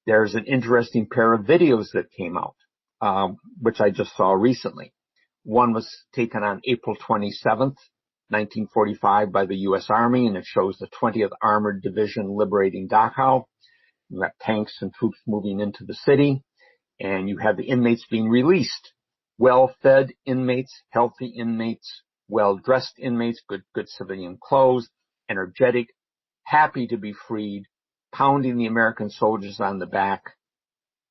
There's an interesting pair of videos that came out, which I just saw recently. One was taken on April 27th, 1945 by the U.S. Army, and it shows the 20th Armored Division liberating Dachau. You've got tanks and troops moving into the city, and you have the inmates being released. Well-fed inmates, healthy inmates, well-dressed inmates, good civilian clothes, energetic, happy to be freed, pounding the American soldiers on the back.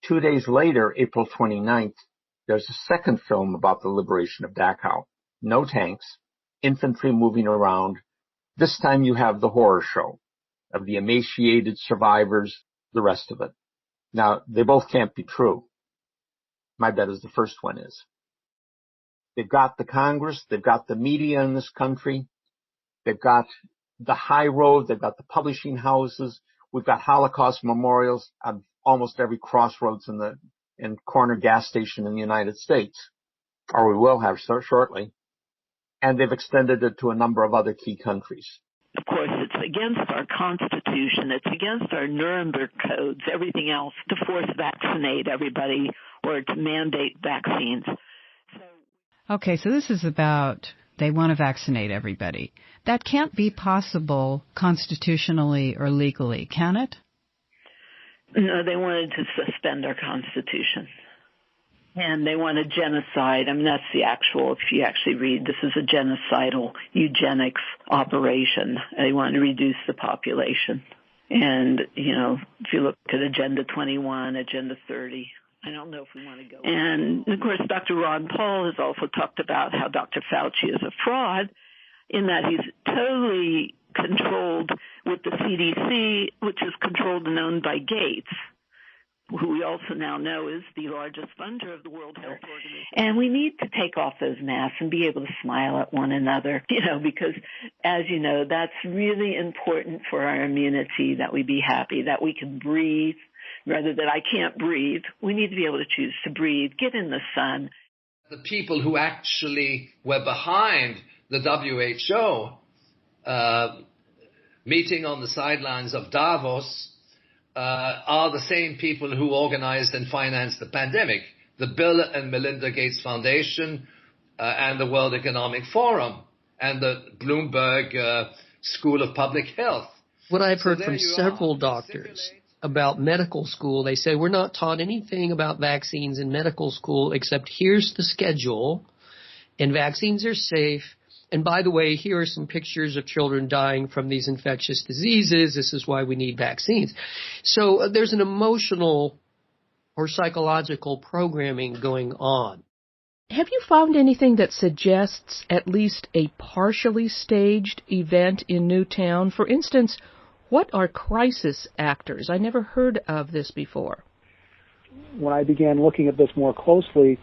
2 days later, April 29th, there's a second film about the liberation of Dachau. No tanks, infantry moving around. This time you have the horror show of the emaciated survivors, the rest of it. Now, they both can't be true. My bet is the first one is. They've got the Congress, they've got the media in this country, they've got the high road, they've got the publishing houses, we've got Holocaust memorials on almost every crossroads and corner gas station in the United States, or we will have shortly. And they've extended it to a number of other key countries. Of course, it's against our Constitution, it's against our Nuremberg codes, everything else, to force vaccinate everybody or to mandate vaccines. Okay, so this is about they want to vaccinate everybody. That can't be possible constitutionally or legally, can it? No, they wanted to suspend our Constitution. And they want a genocide. I mean, that's the actual, if you actually read, this is a genocidal eugenics operation. They want to reduce the population. And, you know, if you look at Agenda 21, Agenda 30, I don't know if we want to go. And, of course, Dr. Ron Paul has also talked about how Dr. Fauci is a fraud in that he's totally controlled with the CDC, which is controlled and owned by Gates, who we also now know is the largest funder of the World Health Organization. And we need to take off those masks and be able to smile at one another, you know, because, as you know, that's really important for our immunity, that we be happy, that we can breathe, rather than I can't breathe. We need to be able to choose to breathe, get in the sun. The people who actually were behind the WHO meeting on the sidelines of Davos are the same people who organized and financed the pandemic, the Bill and Melinda Gates Foundation and the World Economic Forum and the Bloomberg School of Public Health. What I've heard from several doctors about medical school, they say we're not taught anything about vaccines in medical school except here's the schedule and vaccines are safe. And by the way, here are some pictures of children dying from these infectious diseases. This is why we need vaccines. So there's an emotional or psychological programming going on. Have you found anything that suggests at least a partially staged event in Newtown? For instance, what are crisis actors? I never heard of this before. When I began looking at this more closely,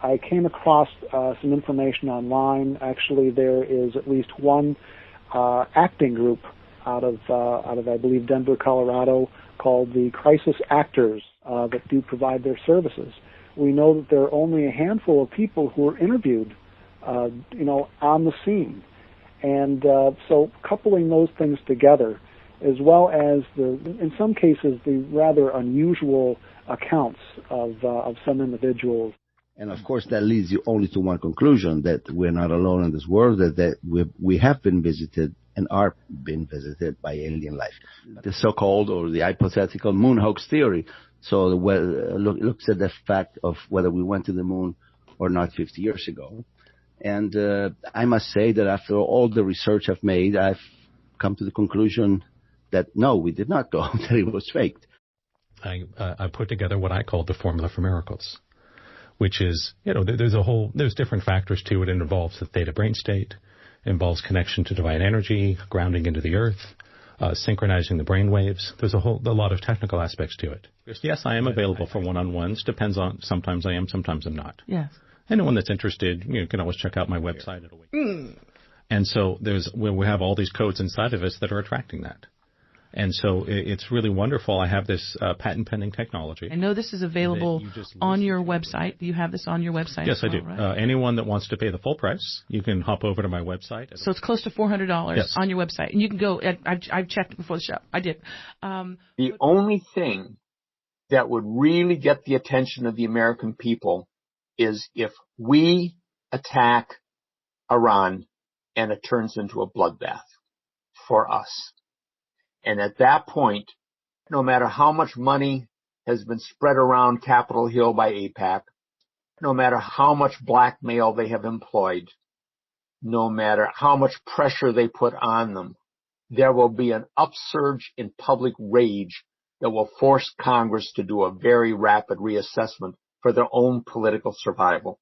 I came across some information online. Actually, there is at least one acting group out of I believe Denver, Colorado, called the Crisis Actors that do provide their services. We know that there are only a handful of people who are interviewed, on the scene, and so coupling those things together, as well as in some cases, the rather unusual accounts of some individuals. And of course, that leads you only to one conclusion, that we're not alone in this world, that we have been visited and are being visited by alien life. The so-called or the hypothetical moon hoax theory. So looks at the fact of whether we went to the moon or not 50 years ago. And I must say that after all the research I've made, I've come to the conclusion that no, we did not go, that it was faked. I put together what I called the formula for miracles, which is, there's different factors to it. It involves the theta brain state, involves connection to divine energy, grounding into the earth, synchronizing the brain waves. There's a lot of technical aspects to it. Yes, I am available for one-on-ones. Depends on, sometimes I am, sometimes I'm not. Yes. Anyone that's interested, you can always check out my website. And so we have all these codes inside of us that are attracting that. And so it's really wonderful. I have this patent-pending technology. I know this is available on your website. Do you have this on your website? Yes, as well, I do. Right? Anyone that wants to pay the full price, you can hop over to my website. So it's close to $400 on your website. And you can go, I've checked before the show. I did. The only thing that would really get the attention of the American people is if we attack Iran and it turns into a bloodbath for us. And at that point, no matter how much money has been spread around Capitol Hill by AIPAC, no matter how much blackmail they have employed, no matter how much pressure they put on them, there will be an upsurge in public rage that will force Congress to do a very rapid reassessment for their own political survival.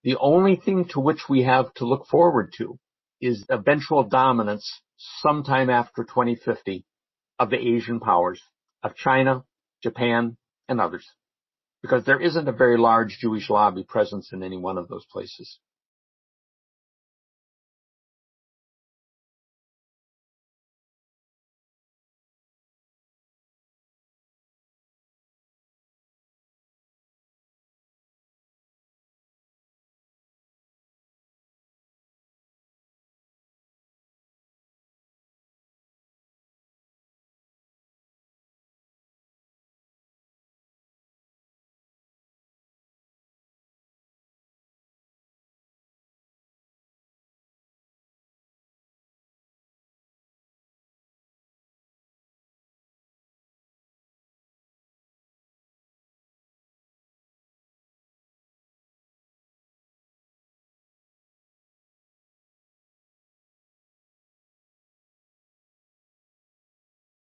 The only thing to which we have to look forward to is eventual dominance sometime after 2050 of the Asian powers, of China, Japan, and others, because there isn't a very large Jewish lobby presence in any one of those places.